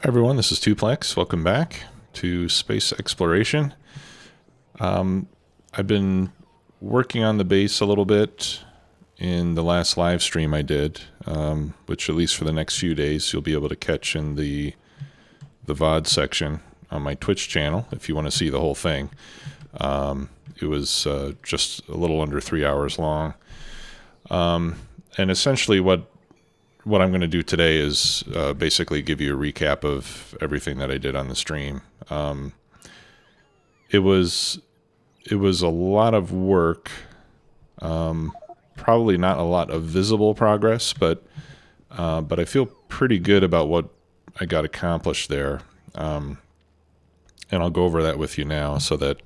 Hi everyone, this is Tuplex. Welcome back to Space Exploration. I've been working on the base a little bit in the last live stream I did, which at least for the next few days you'll be able to catch in the VOD section on my Twitch channel if you want to see the whole thing. It was just a little under 3 hours long. And essentially what I'm going to do today is basically give you a recap of everything that I did on the stream. It was a lot of work, probably not a lot of visible progress, but I feel pretty good about what I got accomplished there. And I'll go over that with you now so that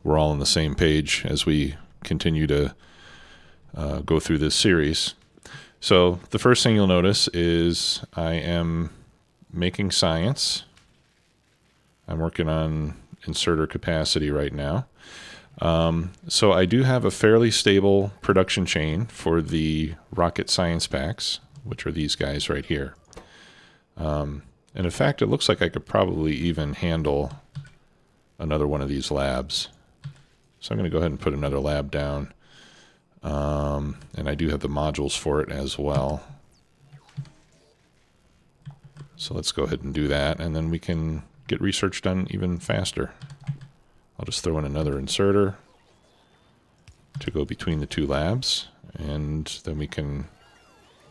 we're all on the same page as we continue to go through this series. So the first thing you'll notice is I am making science. I'm working on inserter capacity right now. So I do have a fairly stable production chain for the rocket science packs, which are these guys right here. And in fact, it looks like I could probably even handle another one of these labs. So I'm going to go ahead and put another lab down. And I do have the modules for it as well. So let's go ahead and do that, and then we can get research done even faster. I'll just throw in another inserter to go between the two labs, and then we can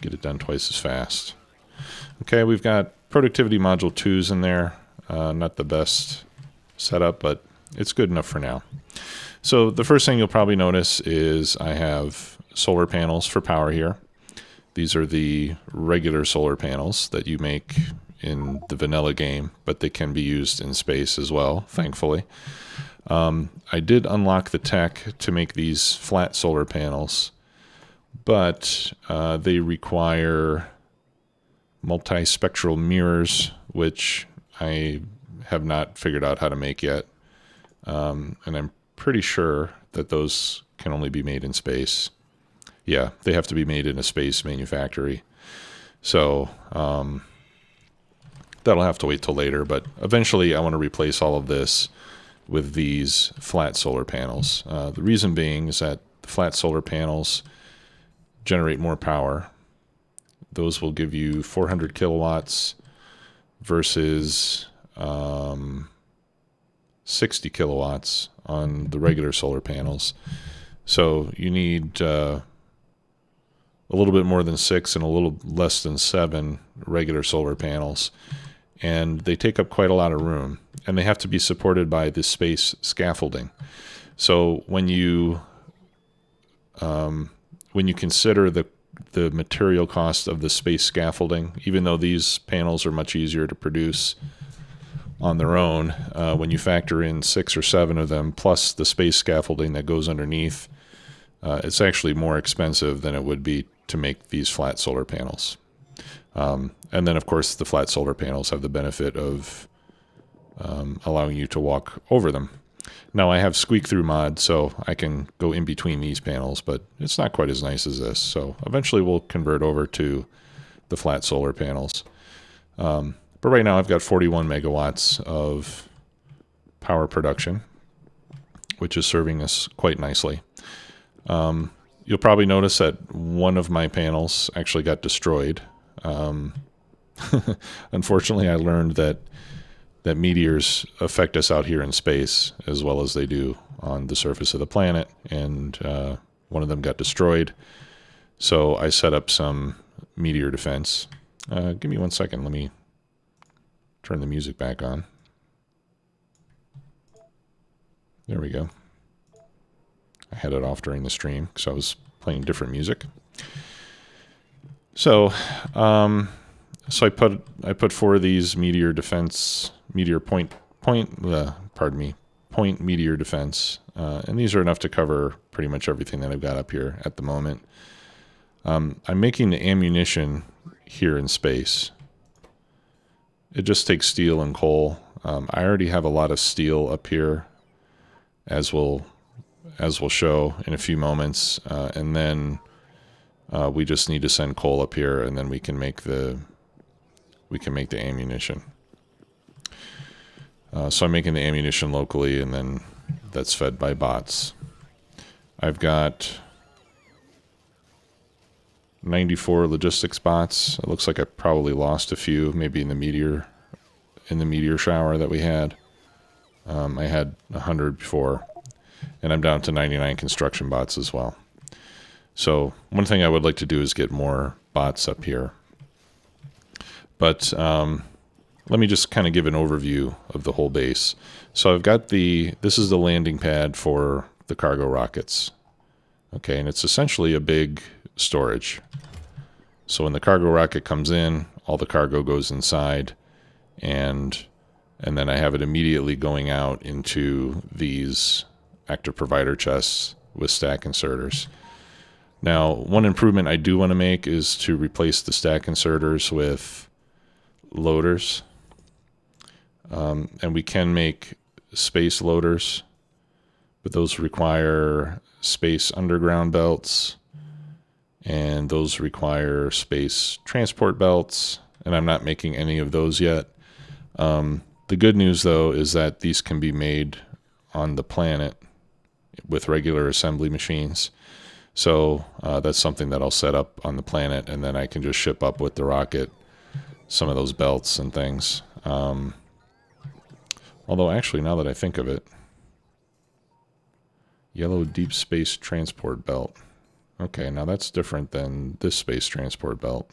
get it done twice as fast. Okay, we've got productivity module 2s in there. Not the best setup, but it's good enough for now. So the first thing you'll probably notice is I have solar panels for power here. These are the regular solar panels that you make in the vanilla game, but they can be used in space as well, thankfully. I did unlock the tech to make these flat solar panels, but they require multispectral mirrors, which I have not figured out how to make yet. And I'm pretty sure that those can only be made in space. Yeah, they have to be made in a space manufactory. So that'll have to wait till later, but eventually I want to replace all of this with these flat solar panels. The reason being is that the flat solar panels generate more power. Those will give you 400 kilowatts versus 60 kilowatts on the regular solar panels. So you need a little bit more than 6 and a little less than 7 regular solar panels. And they take up quite a lot of room. And they have to be supported by the space scaffolding. So when you consider the material cost of the space scaffolding, even though these panels are much easier to produce on their own, when you factor in 6 or 7 of them, plus the space scaffolding that goes underneath, it's actually more expensive than it would be to make these flat solar panels. And then, of course, the flat solar panels have the benefit of allowing you to walk over them. Now, I have squeak-through mod, so I can go in between these panels, but it's not quite as nice as this. So eventually we'll convert over to the flat solar panels. But right now I've got 41 megawatts of power production, which is serving us quite nicely. You'll probably notice that one of my panels actually got destroyed. Unfortunately, I learned that meteors affect us out here in space as well as they do on the surface of the planet, and one of them got destroyed. So I set up some Meteor Defense. Give me 1 second. Let me turn the music back on. There we go. I had it off during the stream because I was playing different music. So, I put 4 of these Meteor Defense, point Meteor Defense, and these are enough to cover pretty much everything that I've got up here at the moment. I'm making the ammunition here in space. It just takes steel and coal. I already have a lot of steel up here, as we'll show in a few moments, and then we just need to send coal up here, and then we can make the ammunition. So I'm making the ammunition locally, and then that's fed by bots. I've got 94 logistics bots. It looks like I probably lost a few, maybe in the meteor shower that we had. I had 100 before, and I'm down to 99 construction bots as well. So one thing I would like to do is get more bots up here. But let me just kind of give an overview of the whole base. So I've got this is the landing pad for the cargo rockets. Okay, and it's essentially a big storage. So when the cargo rocket comes in, all the cargo goes inside, and then I have it immediately going out into these active provider chests with stack inserters. Now, one improvement I do want to make is to replace the stack inserters with loaders. And we can make space loaders, but those require space underground belts, and those require space transport belts, and I'm not making any of those yet. The good news, though, is that these can be made on the planet with regular assembly machines. So that's something that I'll set up on the planet, and then I can just ship up with the rocket some of those belts and things. Although, actually, now that I think of it, yellow deep space transport belt. Okay, now that's different than this space transport belt.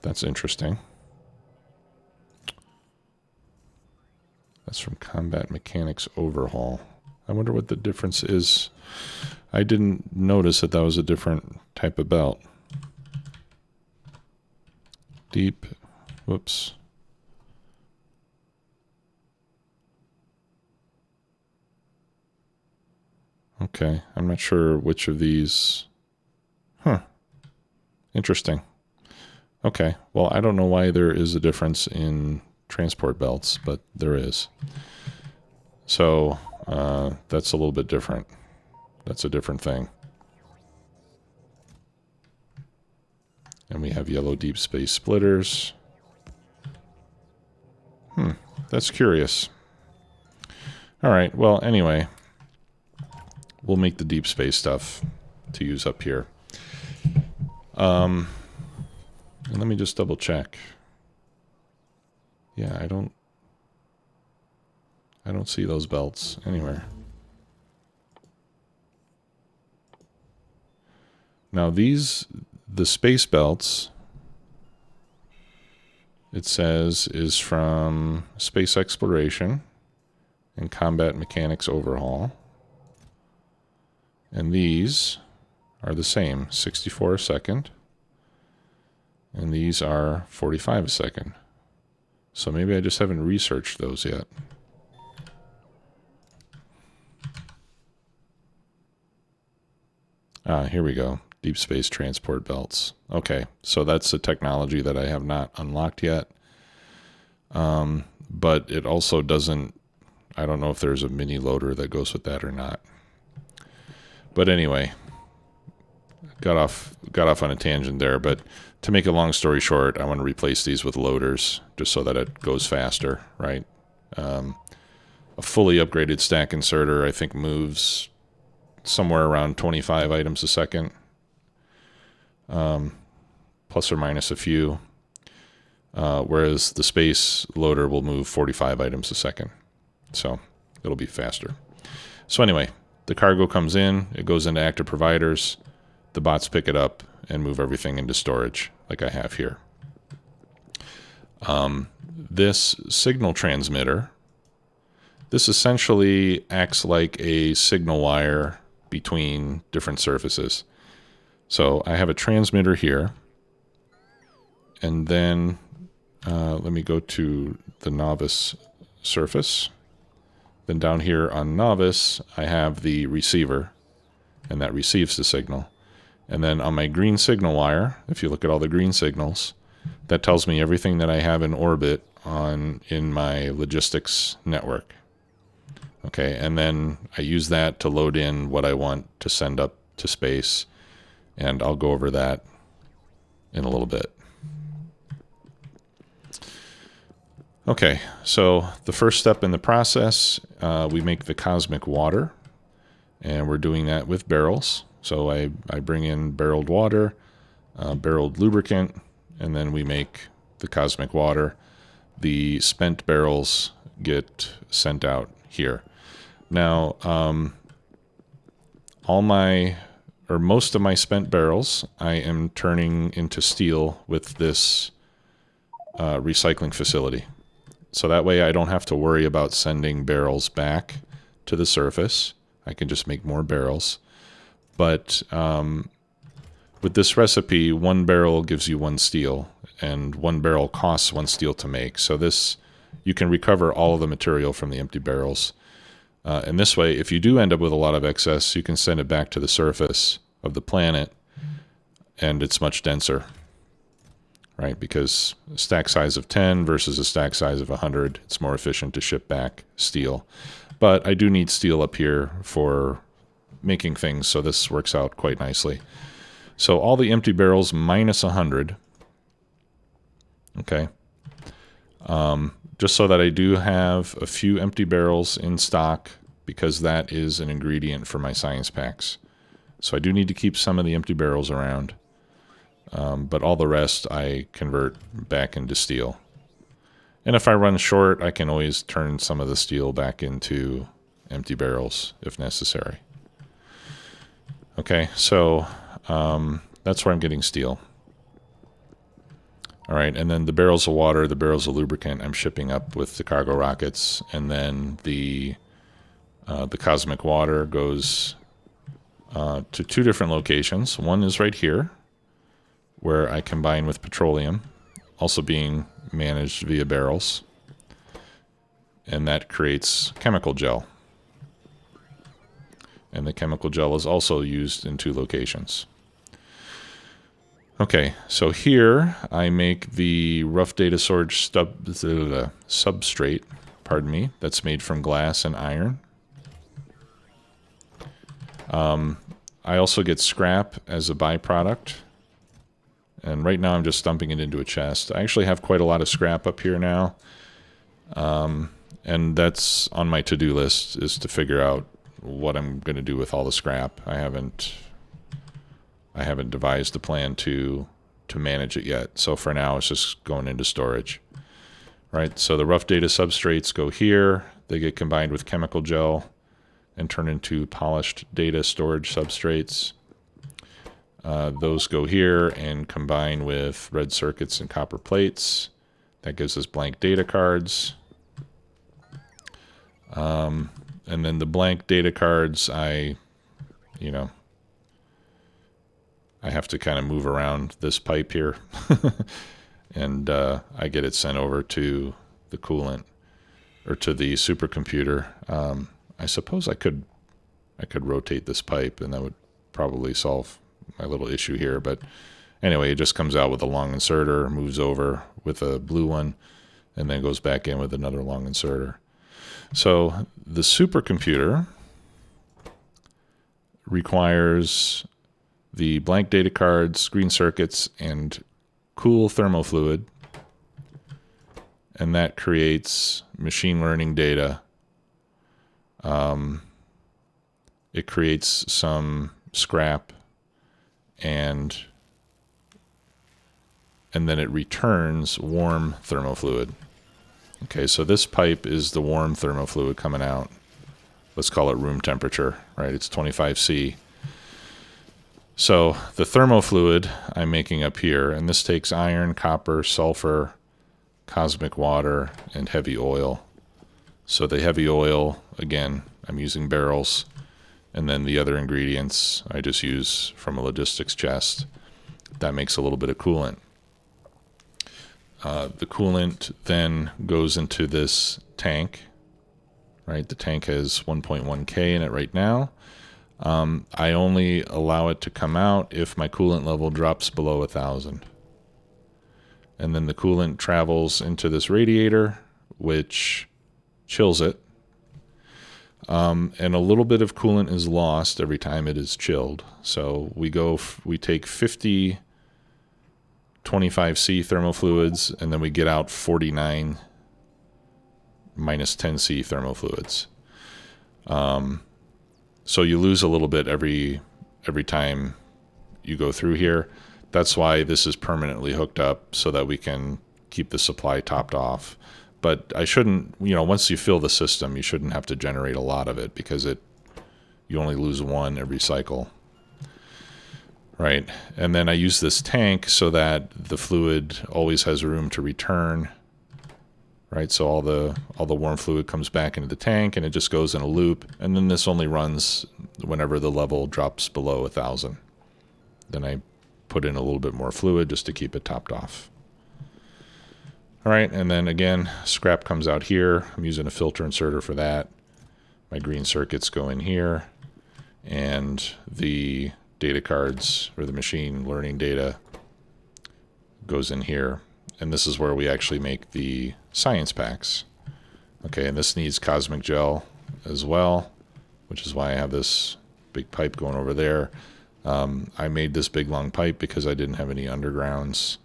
That's interesting. That's from Combat Mechanics Overhaul. I wonder what the difference is. I didn't notice that was a different type of belt. Deep, whoops. Okay, I'm not sure which of these. Interesting. Okay, well, I don't know why there is a difference in transport belts, but there is. So that's a little bit different. That's a different thing. And we have yellow deep space splitters. That's curious. All right, well, anyway, we'll make the deep space stuff to use up here. And let me just double check. Yeah, I don't see those belts anywhere. Now the space belts, it says, is from Space Exploration and Combat Mechanics Overhaul. And these are the same, 64 a second. And these are 45 a second. So maybe I just haven't researched those yet. Here we go. Deep space transport belts. Okay, so that's a technology that I have not unlocked yet. But it also doesn't, I don't know if there's a mini loader that goes with that or not. But anyway, got off on a tangent there, but to make a long story short, I want to replace these with loaders just so that it goes faster, right? A fully upgraded stack inserter, I think, moves somewhere around 25 items a second, plus or minus a few, whereas the space loader will move 45 items a second. So it'll be faster. So anyway, the cargo comes in, it goes into active providers, the bots pick it up and move everything into storage like I have here. This signal transmitter, this essentially acts like a signal wire between different surfaces. So I have a transmitter here, and then let me go to the novice surface. Then down here on novice, I have the receiver, and that receives the signal. And then on my green signal wire, if you look at all the green signals, that tells me everything that I have in orbit in my logistics network. Okay, and then I use that to load in what I want to send up to space, and I'll go over that in a little bit. Okay, so the first step in the process, we make the cosmic water, and we're doing that with barrels. So I bring in barreled water, barreled lubricant, and then we make the cosmic water. The spent barrels get sent out here. Now, most of my spent barrels, I am turning into steel with this recycling facility. So that way I don't have to worry about sending barrels back to the surface. I can just make more barrels. But with this recipe, 1 barrel gives you 1 steel, and 1 barrel costs 1 steel to make. So this, you can recover all of the material from the empty barrels. And this way, if you do end up with a lot of excess, you can send it back to the surface of the planet, and it's much denser, right? Because a stack size of 10 versus a stack size of 100, it's more efficient to ship back steel. But I do need steel up here for making things, so this works out quite nicely. So all the empty barrels minus 100, okay, just so that I do have a few empty barrels in stock, because that is an ingredient for my science packs. So I do need to keep some of the empty barrels around, but all the rest I convert back into steel. And if I run short, I can always turn some of the steel back into empty barrels if necessary. Okay, so that's where I'm getting steel. All right, and then the barrels of water, the barrels of lubricant, I'm shipping up with the cargo rockets, and then the cosmic water goes to 2 different locations. One is right here, where I combine with petroleum, also being managed via barrels, and that creates chemical gel. And the chemical gel is also used in 2 locations. Okay, so here I make the rough data storage substrate, pardon me, that's made from glass and iron. I also get scrap as a byproduct. And right now I'm just dumping it into a chest. I actually have quite a lot of scrap up here now. And that's on my to-do list, is to figure out what I'm going to do with all the scrap. I haven't devised a plan to manage it yet. So for now, it's just going into storage. Right, so the rough data substrates go here. They get combined with chemical gel and turn into polished data storage substrates. Those go here and combine with red circuits and copper plates. That gives us blank data cards. And then the blank data cards, I have to kind of move around this pipe here. And I get it sent over to the coolant, or to the supercomputer. I suppose I could rotate this pipe, and that would probably solve my little issue here. But anyway, it just comes out with a long inserter, moves over with a blue one, and then goes back in with another long inserter. So the supercomputer requires the blank data cards, green circuits, and cool thermofluid, and that creates machine learning data. It creates some scrap, and then it returns warm thermofluid. Okay, so this pipe is the warm thermofluid coming out. Let's call it room temperature, right? It's 25°C. So the thermofluid I'm making up here, and this takes iron, copper, sulfur, cosmic water, and heavy oil. So the heavy oil, again, I'm using barrels, and then the other ingredients I just use from a logistics chest. That makes a little bit of coolant. The coolant then goes into this tank, right? The tank has 1.1 K in it right now. I only allow it to come out if my coolant level drops below 1,000. And then the coolant travels into this radiator, which chills it. And a little bit of coolant is lost every time it is chilled. So we take 50 25°C thermofluids, and then we get out 49 minus 10C thermofluids. So you lose a little bit every time you go through here. That's why this is permanently hooked up so that we can keep the supply topped off. But I shouldn't, once you fill the system, you shouldn't have to generate a lot of it because you only lose one every cycle. Right. And then I use this tank so that the fluid always has room to return. Right. So all the warm fluid comes back into the tank and it just goes in a loop. And then this only runs whenever the level drops below 1,000. Then I put in a little bit more fluid just to keep it topped off. All right. And then again, scrap comes out here. I'm using a filter inserter for that. My green circuits go in here, and the data cards or the machine learning data goes in here. And this is where we actually make the science packs. Okay, and this needs cosmic gel as well, which is why I have this big pipe going over there. I made this big long pipe because I didn't have any undergrounds.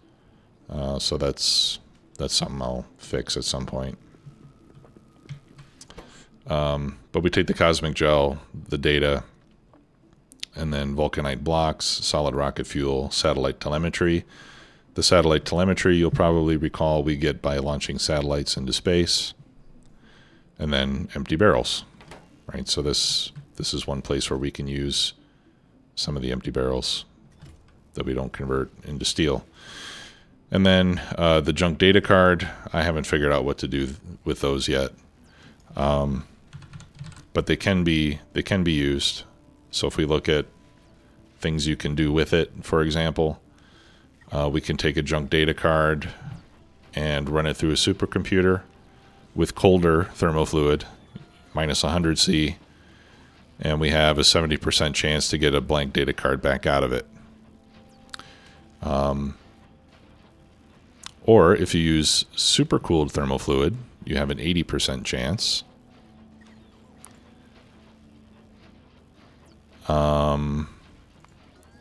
So that's something I'll fix at some point. But we take the cosmic gel, the data, and then vulcanite blocks, solid rocket fuel, satellite telemetry. The satellite telemetry, you'll probably recall, we get by launching satellites into space, and then empty barrels, right? So this is one place where we can use some of the empty barrels that we don't convert into steel. And then the junk data card, I haven't figured out what to do with those yet, but they can be used. So if we look at things you can do with it, for example, we can take a junk data card and run it through a supercomputer with colder thermofluid, minus 100C, and we have a 70% chance to get a blank data card back out of it. Or if you use supercooled thermofluid, you have an 80% chance.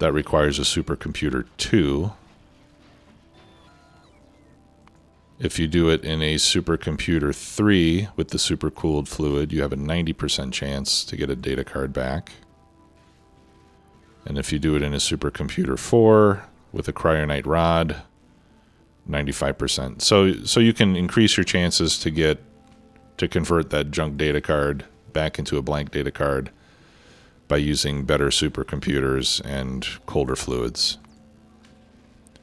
That requires a supercomputer 2. If you do it in a supercomputer 3 with the supercooled fluid, you have a 90% chance to get a data card back. And if you do it in a supercomputer 4 with a cryonite rod, 95%. So you can increase your chances to convert that junk data card back into a blank data card by using better supercomputers and colder fluids.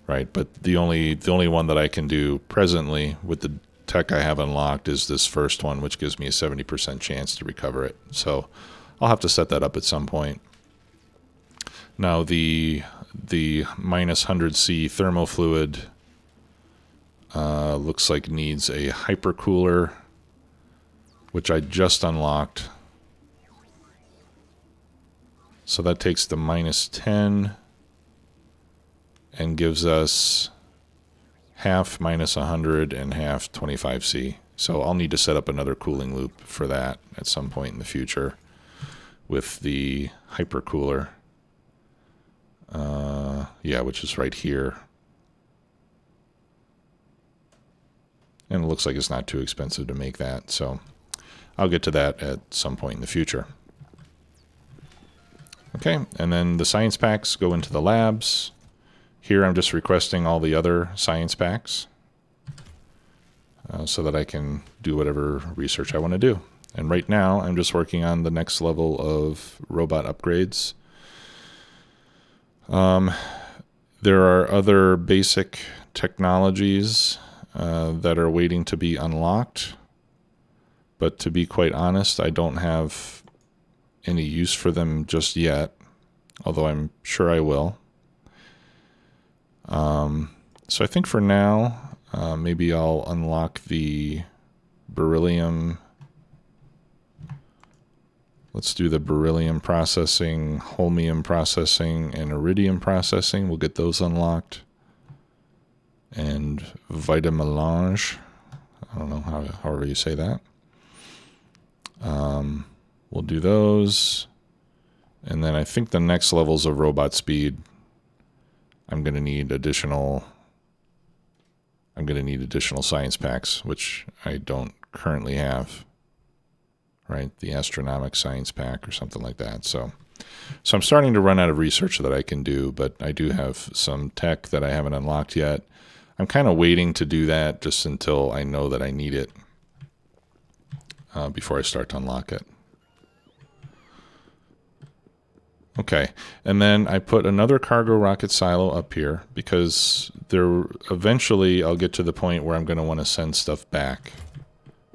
Right, but the only one that I can do presently with the tech I have unlocked is this first one, which gives me a 70% chance to recover it. So I'll have to set that up at some point. Now the minus 100C thermofluid looks like needs a hypercooler, which I just unlocked. So that takes the minus 10 and gives us half minus 100 and half 25C. So I'll need to set up another cooling loop for that at some point in the future with the hypercooler. Which is right here. And it looks like it's not too expensive to make that. So I'll get to that at some point in the future. Okay, and then the science packs go into the labs. Here I'm just requesting all the other science packs so that I can do whatever research I want to do. And right now I'm just working on the next level of robot upgrades. There are other basic technologies that are waiting to be unlocked. But to be quite honest, I don't have any use for them just yet, although I'm sure I will. So I think for now, maybe I'll unlock the beryllium. Let's do the beryllium processing, holmium processing, and iridium processing. We'll get those unlocked. And vitamelange. I don't know however you say that. We'll do those. And then I think the next levels of robot speed, I'm going to need additional science packs, which I don't currently have, right? The Astronomic Science Pack or something like that. So I'm starting to run out of research that I can do, but I do have some tech that I haven't unlocked yet. I'm kind of waiting to do that just until I know that I need it before I start to unlock it. Okay, and then I put another cargo rocket silo up here because eventually I'll get to the point where I'm going to want to send stuff back.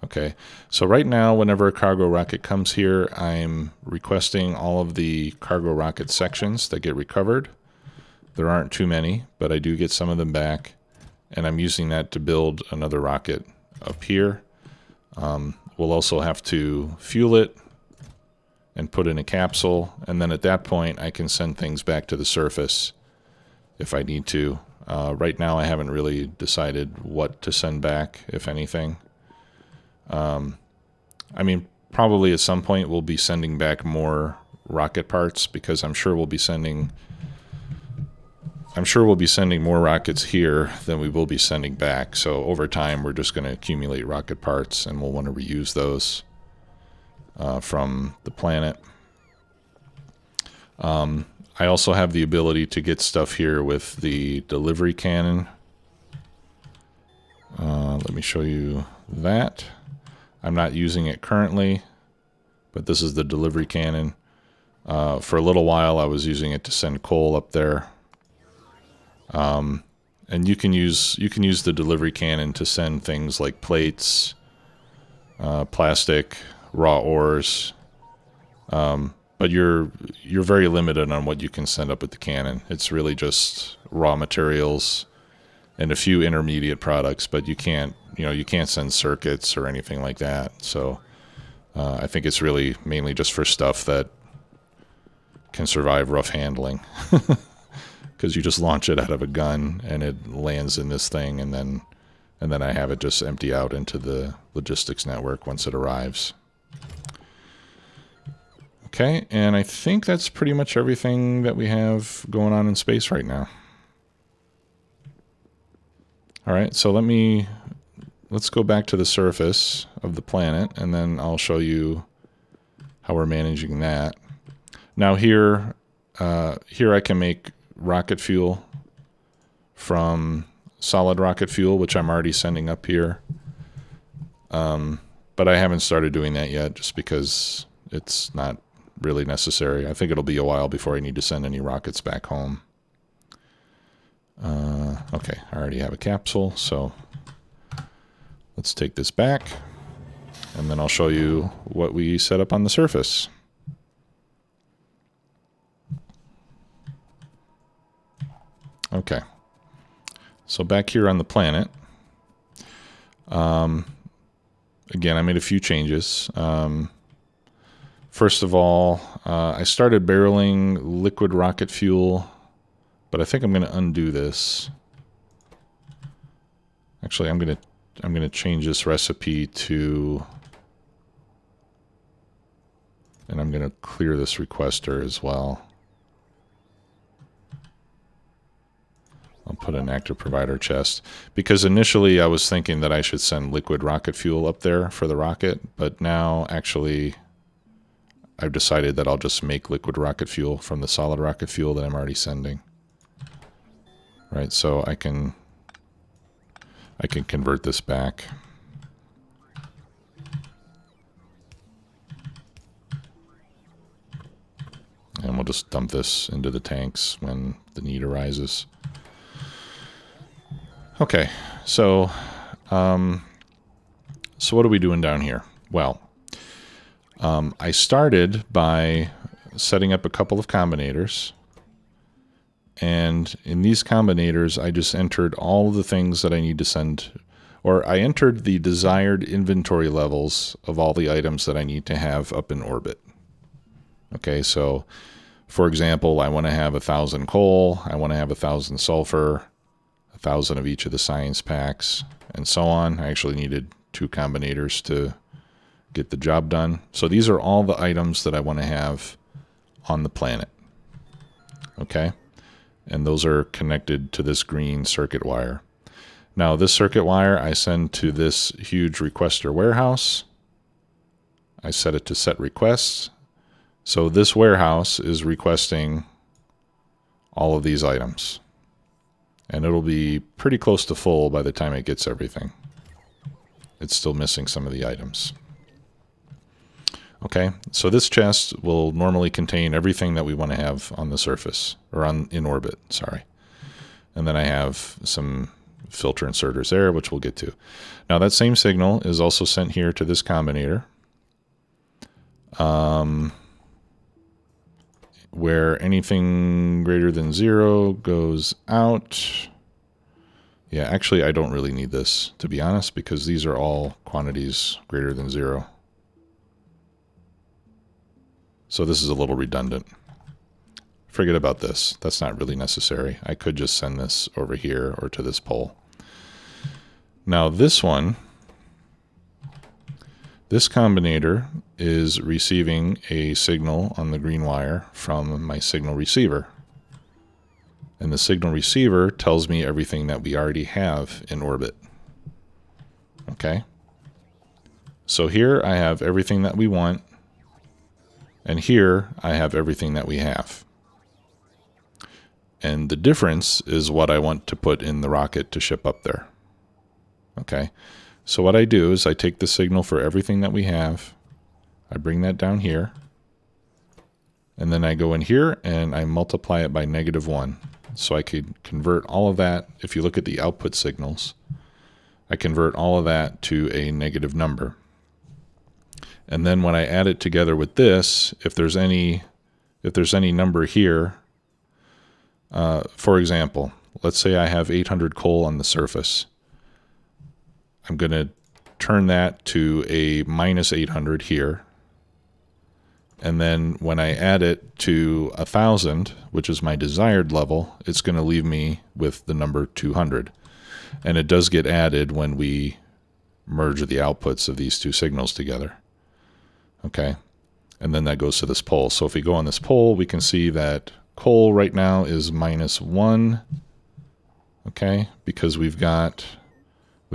Okay, so right now whenever a cargo rocket comes here, I'm requesting all of the cargo rocket sections that get recovered. There aren't too many, but I do get some of them back, and I'm using that to build another rocket up here. We'll also have to fuel it and put in a capsule, and then at that point I can send things back to the surface if I need to. Right now I haven't really decided what to send back, if anything. I mean, probably at some point we'll be sending back more rocket parts, because I'm sure we'll be sending more rockets here than we will be sending back. So over time we're just going to accumulate rocket parts, and we'll want to reuse those from the planet. I also have the ability to get stuff here with the delivery cannon. Let me show you that. I'm not using it currently, but this is the delivery cannon. For a little while I was using it to send coal up there. And you can use the delivery cannon to send things like plates, plastic, raw ores, but you're very limited on what you can send up with the cannon. It's really just raw materials and a few intermediate products, but you can't send circuits or anything like that. So I think it's really mainly just for stuff that can survive rough handling, because you just launch it out of a gun and it lands in this thing, and then I have it just empty out into the logistics network once it arrives. Okay, and I think that's pretty much everything that we have going on in space right now. All right, so let's go back to the surface of the planet, and then I'll show you how we're managing that. Now here I can make rocket fuel from solid rocket fuel, which I'm already sending up here. But I haven't started doing that yet, just because it's not really necessary. I think it'll be a while before I need to send any rockets back home. Okay, I already have a capsule, so let's take this back, and then I'll show you what we set up on the surface. Okay, so back here on the planet, again, I made a few changes. First of all, I started barreling liquid rocket fuel, but I think I'm going to undo this. Actually, I'm going to change this recipe to, and I'm going to clear this requester as well. I'll put an active provider chest, because initially I was thinking that I should send liquid rocket fuel up there for the rocket, but now actually I've decided that I'll just make liquid rocket fuel from the solid rocket fuel that I'm already sending. Right, so I can convert this back. And we'll just dump this into the tanks when the need arises. Okay, so what are we doing down here? Well, I started by setting up a couple of combinators, and in these combinators I just entered all of the things that I need to send, or I entered the desired inventory levels of all the items that I need to have up in orbit. Okay, so for example, I want to have 1,000 coal, I want to have 1,000 sulfur, 1,000 of each of the science packs, and so on. I actually needed 2 combinators to get the job done. So these are all the items that I want to have on the planet. Okay? And those are connected to this green circuit wire. Now this circuit wire I send to this huge requester warehouse. I set it to set requests. So this warehouse is requesting all of these items. And it'll be pretty close to full by the time it gets everything. It's still missing some of the items. Okay, so this chest will normally contain everything that we want to have on the surface, or in orbit, sorry. And then I have some filter inserters there, which we'll get to. Now that same signal is also sent here to this combinator, where anything greater than 0 goes out. Yeah, actually I don't really need this, to be honest, because these are all quantities greater than 0. So this is a little redundant. Forget about this. That's not really necessary. I could just send this over here or to this pole. Now this one, this combinator is receiving a signal on the green wire from my signal receiver. And the signal receiver tells me everything that we already have in orbit. Okay? So here I have everything that we want. And here I have everything that we have. And the difference is what I want to put in the rocket to ship up there. Okay, so what I do is I take the signal for everything that we have, I bring that down here, and then I go in here and I multiply it by -1. So I could convert all of that. If you look at the output signals, I convert all of that to a negative number. And then when I add it together with this, if there's any number here, for example, let's say I have 800 coal on the surface. I'm going to turn that to a -800 here. And then when I add it to 1,000, which is my desired level, it's going to leave me with the number 200. And it does get added when we merge the outputs of these two signals together. Okay, and then that goes to this pole. So if we go on this pole, we can see that coal right now is -1. Okay, because we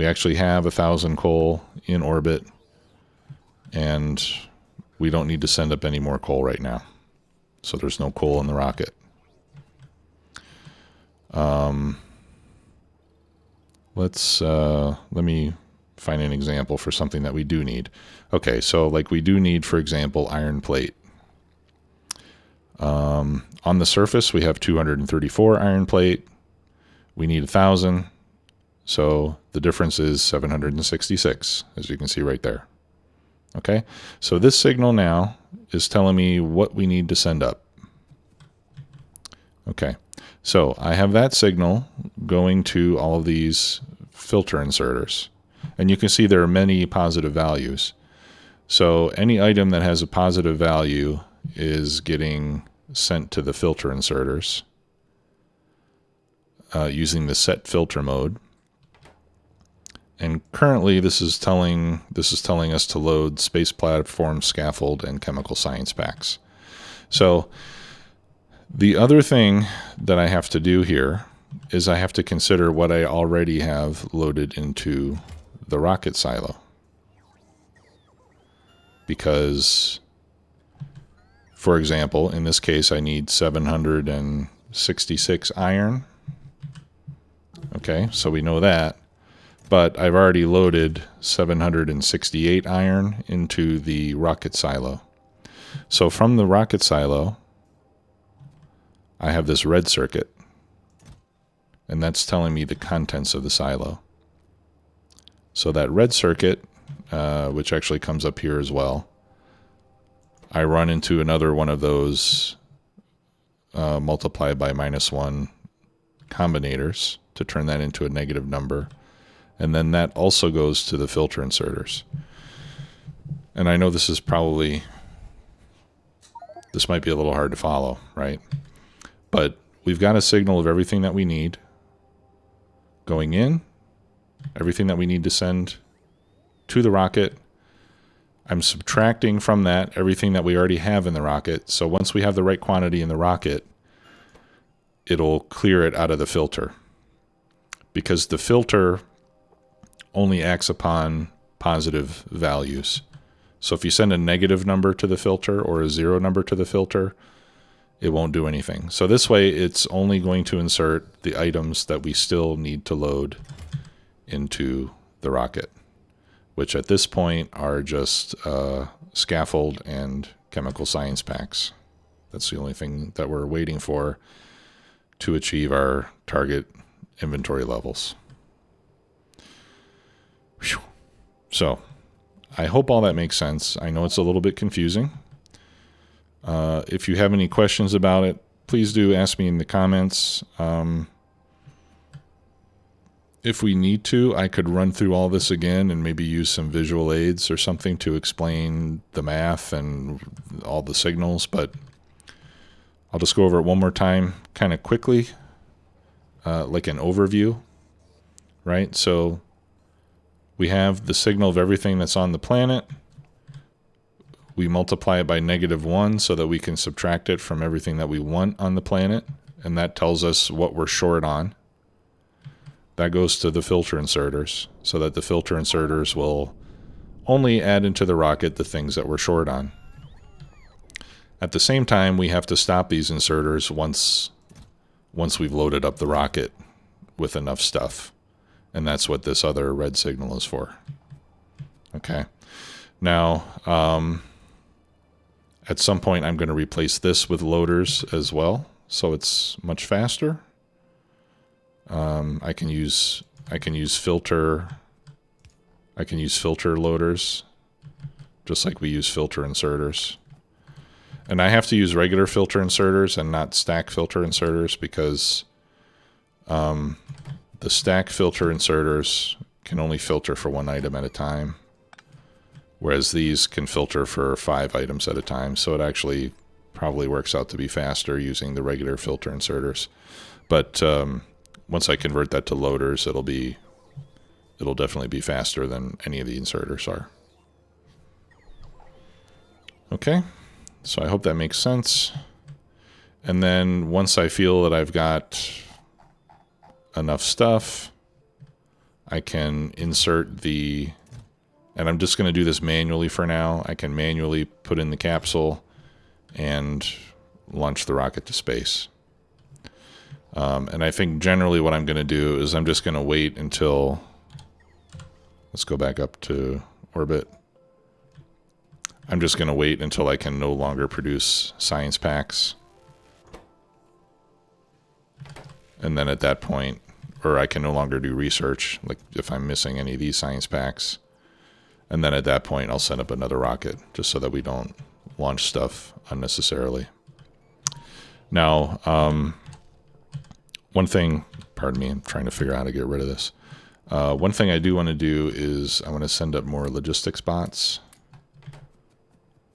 actually have 1,000 coal in orbit, and we don't need to send up any more coal right now. So there's no coal in the rocket. Let me find an example for something that we do need. Okay, so like we do need, for example, iron plate. On the surface, we have 234 iron plate. We need 1,000. So the difference is 766, as you can see right there. Okay, so this signal now is telling me what we need to send up. Okay, so I have that signal going to all of these filter inserters. And you can see there are many positive values. So any item that has a positive value is getting sent to the filter inserters using the set filter mode. And currently this is telling us to load space platform, scaffold, and chemical science packs. So the other thing that I have to do here is I have to consider what I already have loaded into the rocket silo. Because, for example, in this case I need 766 iron. Okay, so we know that. But I've already loaded 768 iron into the rocket silo. So from the rocket silo, I have this red circuit. And that's telling me the contents of the silo. So that red circuit, which actually comes up here as well, I run into another one of those multiplied by -1 combinators to turn that into a negative number. And then that also goes to the filter inserters. And I know this might be a little hard to follow, right? But we've got a signal of everything that we need going in, everything that we need to send to the rocket. I'm subtracting from that everything that we already have in the rocket. So once we have the right quantity in the rocket, it'll clear it out of the filter. Because the filter only acts upon positive values. So if you send a negative number to the filter or a 0 number to the filter, it won't do anything. So this way, it's only going to insert the items that we still need to load into the rocket, which at this point are just scaffold and chemical science packs. That's the only thing that we're waiting for to achieve our target inventory levels. Whew. So I hope all that makes sense. I know it's a little bit confusing. If you have any questions about it, please do ask me in the comments. If we need to, I could run through all this again and maybe use some visual aids or something to explain the math and all the signals, but I'll just go over it one more time kind of quickly, like an overview, right? So we have the signal of everything that's on the planet. We multiply it by -1 so that we can subtract it from everything that we want on the planet, and that tells us what we're short on. That goes to the filter inserters, so that the filter inserters will only add into the rocket the things that we're short on. At the same time, we have to stop these inserters once we've loaded up the rocket with enough stuff. And that's what this other red signal is for. Okay. Now, at some point, I'm going to replace this with loaders as well, so it's much faster. I can use filter loaders, just like we use filter inserters. And I have to use regular filter inserters and not stack filter inserters because the stack filter inserters can only filter for 1 item at a time, whereas these can filter for 5 items at a time. So it actually probably works out to be faster using the regular filter inserters. But once I convert that to loaders, it'll definitely be faster than any of the inserters are. Okay, so I hope that makes sense. And then once I feel that I've got enough stuff, I can insert the, and I'm just going to do this manually for now. I can manually put in the capsule and launch the rocket to space. And I think generally what I'm going to do is I'm just going to wait until, let's go back up to orbit. I'm just going to wait until I can no longer produce science packs. And then at that point, or I can no longer do research, like if I'm missing any of these science packs. And then at that point, I'll send up another rocket, just so that we don't launch stuff unnecessarily. Now, one thing, pardon me, I'm trying to figure out how to get rid of this. One thing I do want to do is I want to send up more logistics bots.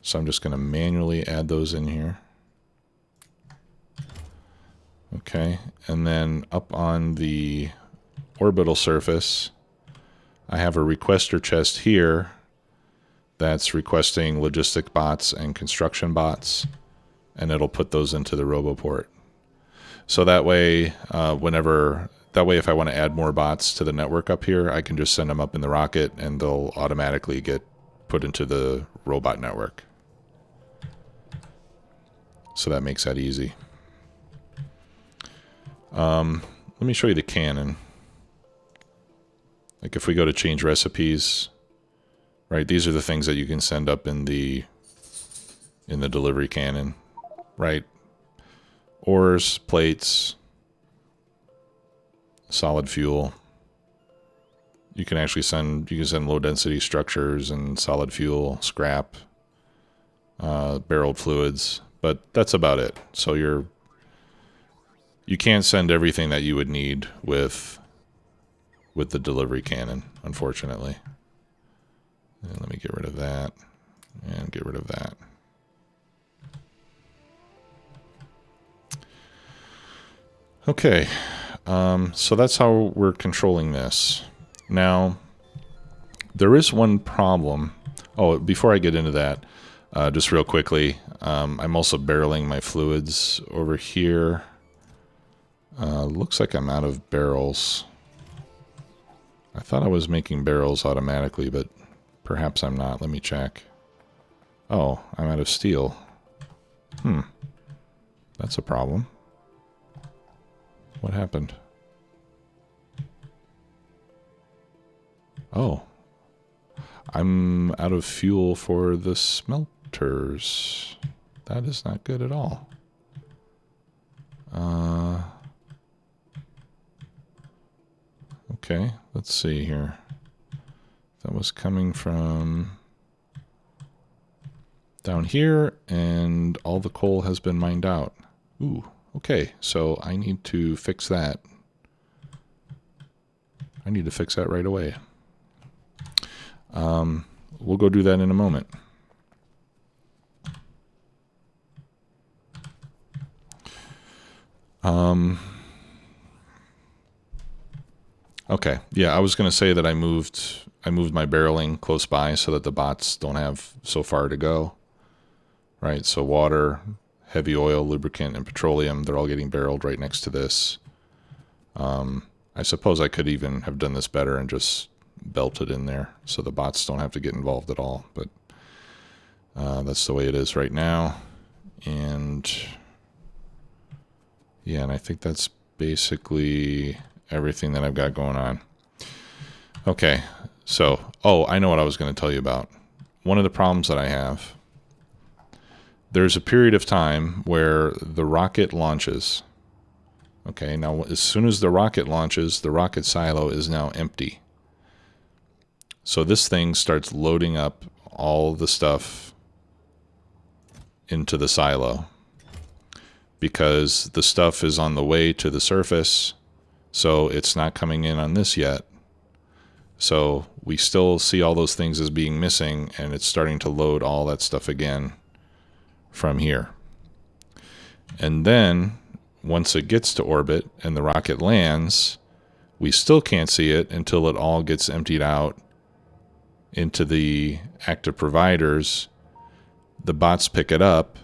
So I'm just going to manually add those in here. Okay, and then up on the orbital surface, I have a requester chest here that's requesting logistic bots and construction bots, and it'll put those into the RoboPort. So that way, if I want to add more bots to the network up here, I can just send them up in the rocket and they'll automatically get put into the robot network. So that makes that easy. Let me show you the cannon. Like if we go to change recipes, right, these are the things that you can send up in the delivery cannon, right? Ores, plates, solid fuel. You can actually send low density structures and solid fuel, scrap, barreled fluids, but that's about it. So you can't send everything that you would need with the delivery cannon, unfortunately. And let me get rid of that and get rid of that. Okay, so that's how we're controlling this. Now, there is one problem. Oh, before I get into that, just real quickly, I'm also barreling my fluids over here. Looks like I'm out of barrels. I thought I was making barrels automatically, but perhaps I'm not. Let me check. Oh, I'm out of steel. That's a problem. What happened? Oh. I'm out of fuel for the smelters. That is not good at all. Okay, let's see here. That was coming from down here, and all the coal has been mined out. Ooh, okay, so I need to fix that. I need to fix that right away. We'll go do that in a moment. Okay, yeah, I was going to say that I moved my barreling close by so that the bots don't have so far to go. Right, so water, heavy oil, lubricant, and petroleum, they're all getting barreled right next to this. I suppose I could even have done this better and just belted in there so the bots don't have to get involved at all, but that's the way it is right now. And yeah, and I think that's basically everything that I've got going on. Okay, so, oh, I know what I was going to tell you about. One of the problems that I have, there's a period of time where the rocket launches. Okay, now as soon as the rocket launches, the rocket silo is now empty. So this thing starts loading up all the stuff into the silo because the stuff is on the way to the surface, so it's not coming in on this yet. So we still see all those things as being missing, and it's starting to load all that stuff again from here. And then once it gets to orbit and the rocket lands, we still can't see it until it all gets emptied out into the active providers. The bots pick it up,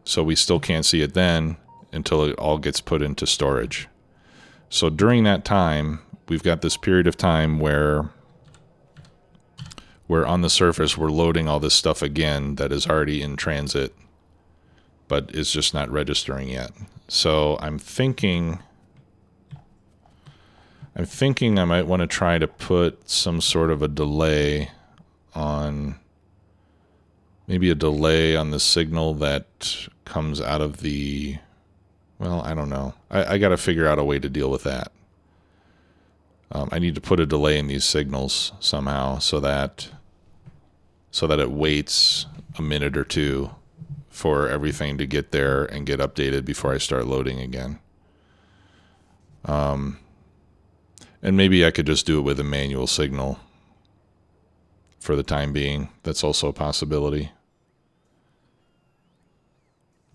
so we still can't see it then until it all gets put into storage. So during that time, we've got this period of time where on the surface we're loading all this stuff again that is already in transit, but is just not registering yet. So I'm thinking I might want to try to put some sort of a delay on, maybe a delay on the signal that comes out of the, well, I don't know. I got to figure out a way to deal with that. I need to put a delay in these signals somehow so that it waits a minute or two for everything to get there and get updated before I start loading again. And maybe I could just do it with a manual signal for the time being. That's also a possibility.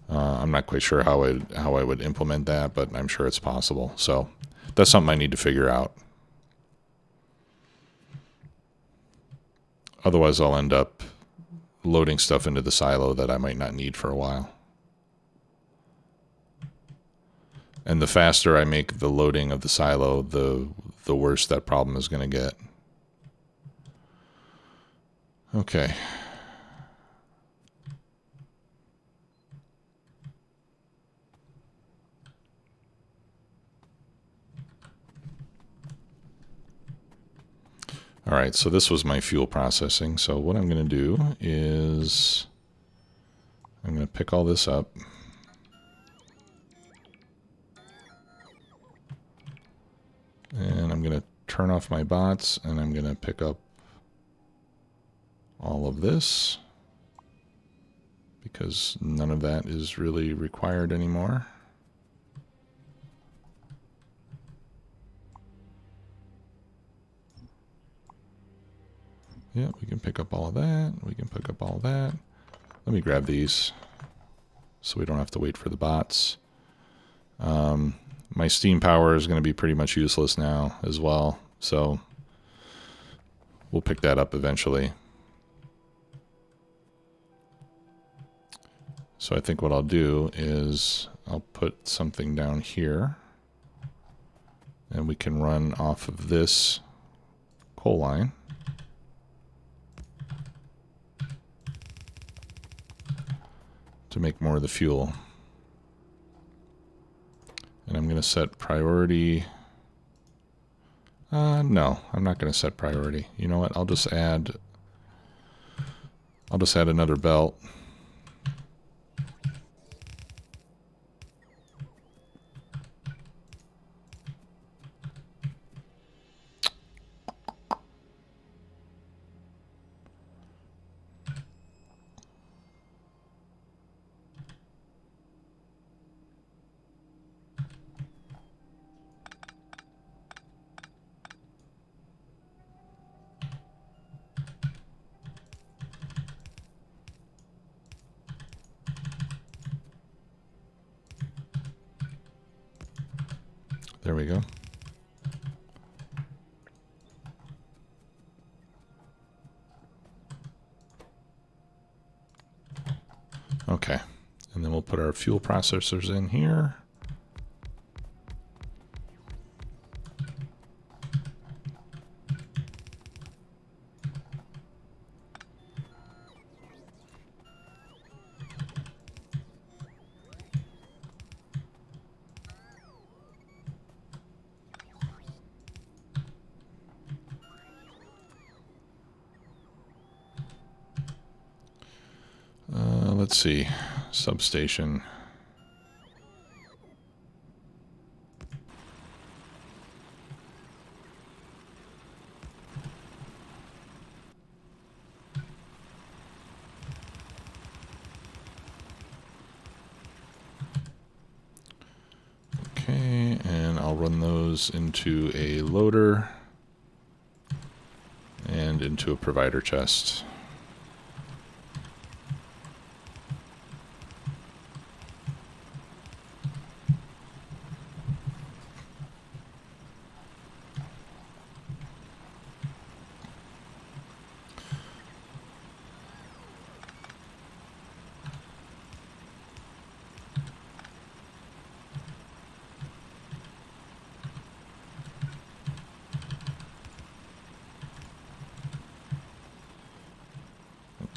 I'm not quite sure how I would implement that, but I'm sure it's possible. So that's something I need to figure out. Otherwise, I'll end up loading stuff into the silo that I might not need for a while. And the faster I make the loading of the silo, the worse that problem is going to get. Okay. All right, so this was my fuel processing. So what I'm going to do is I'm going to pick all this up. And I'm going to turn off my bots, and I'm going to pick up all of this because none of that is really required anymore. Yeah, we can pick up all of that. We can pick up all of that. Let me grab these so we don't have to wait for the bots. My steam power is going to be pretty much useless now as well, so we'll pick that up eventually. So I think what I'll do is I'll put something down here, and we can run off of this coal line. To make more of the fuel. And I'm going to set priority. No, I'm not going to set priority. You know what? I'll just add another belt. There we go. Okay, and then we'll put our fuel processors in here. Let's see, substation. Okay, and I'll run those into a loader and into a provider chest.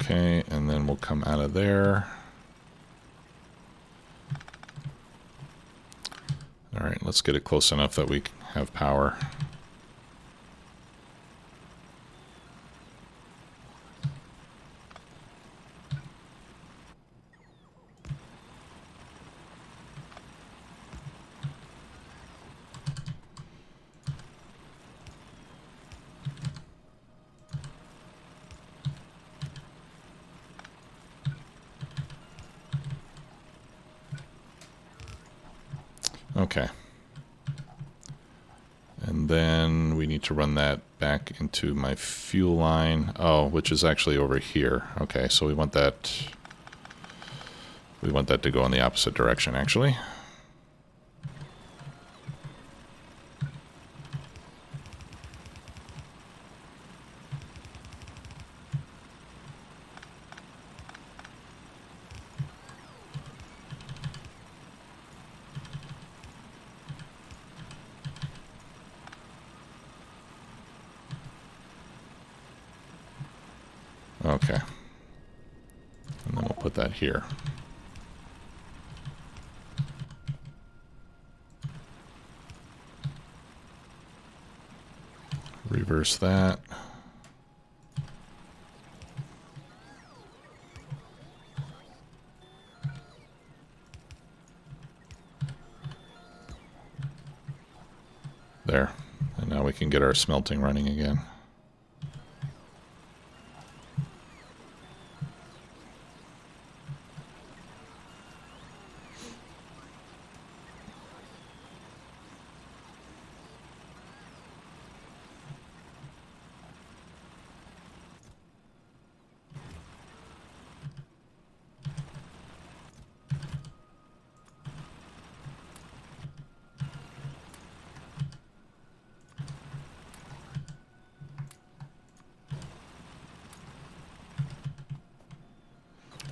Okay, and then we'll come out of there. All right, let's get it close enough that we can have power. Okay. And then we need to run that back into my fuel line. Oh, which is actually over here. Okay, so we want that to go in the opposite direction, actually. Okay. And then we'll put that here. Reverse that. There. And now we can get our smelting running again.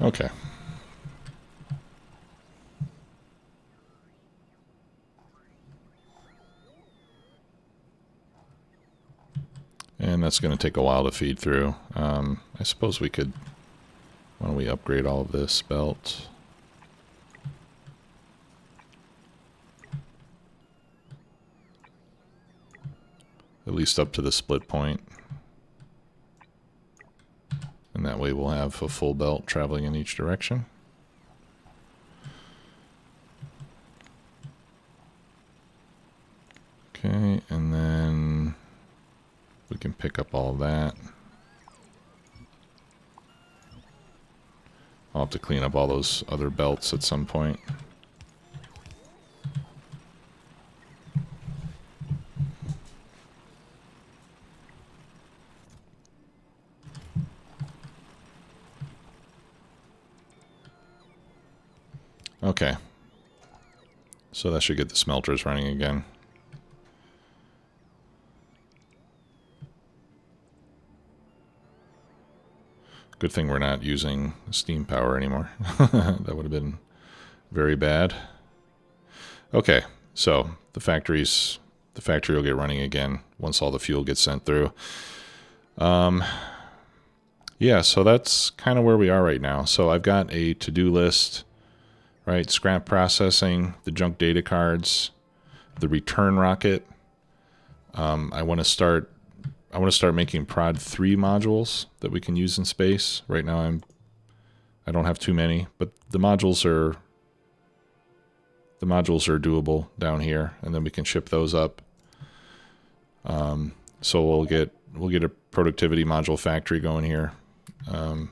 Okay. And that's going to take a while to feed through. I suppose we could, why don't we upgrade all of this belt? At least up to the split point. And that way we'll have a full belt traveling in each direction. Okay, and then we can pick up all of that. I'll have to clean up all those other belts at some point. Okay. So that should get the smelters running again. Good thing we're not using steam power anymore. That would have been very bad. Okay, so the factory will get running again once all the fuel gets sent through. Yeah, so that's kind of where we are right now. So I've got a to-do list, right? Scrap processing, the junk data cards, the return rocket. I want to start making Prod 3 modules that we can use in space. Right now I don't have too many, but the modules are doable down here, and then we can ship those up. So we'll get a productivity module factory going here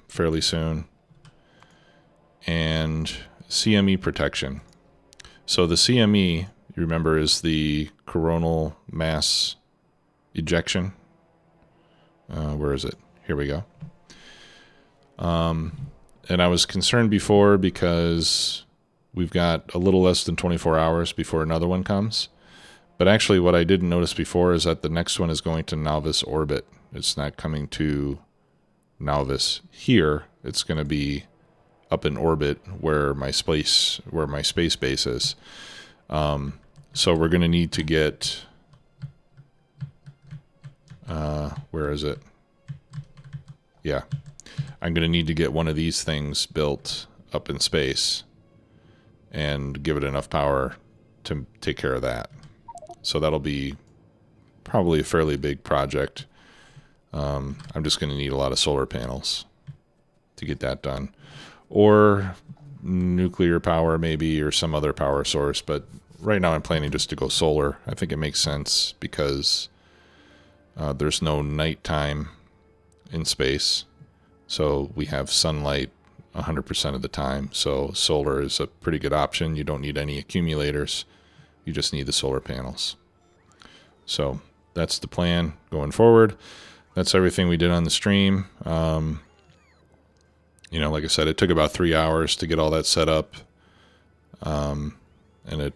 fairly soon. And CME protection. So the CME, you remember, is the coronal mass ejection. Where is it? Here we go. And I was concerned before because we've got a little less than 24 hours before another one comes. But actually what I didn't notice before is that the next one is going to Nauvis orbit. It's not coming to Nauvis here. It's going to be up in orbit where my space base is. So we're going to need to get, where is it? Yeah, I'm going to need to get one of these things built up in space and give it enough power to take care of that. So that'll be probably a fairly big project. I'm just going to need a lot of solar panels to get that done. Or nuclear power maybe, or some other power source. But right now I'm planning just to go solar. I think it makes sense because there's no nighttime in space. So we have sunlight 100% of the time. So solar is a pretty good option. You don't need any accumulators. You just need the solar panels. So that's the plan going forward. That's everything we did on the stream. You know, like I said, it took about 3 hours to get all that set up. And it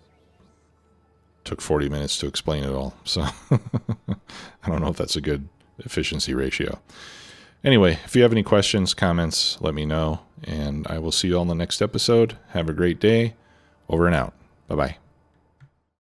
took 40 minutes to explain it all. So I don't know if that's a good efficiency ratio. Anyway, if you have any questions, comments, let me know. And I will see you all in the next episode. Have a great day. Over and out. Bye-bye.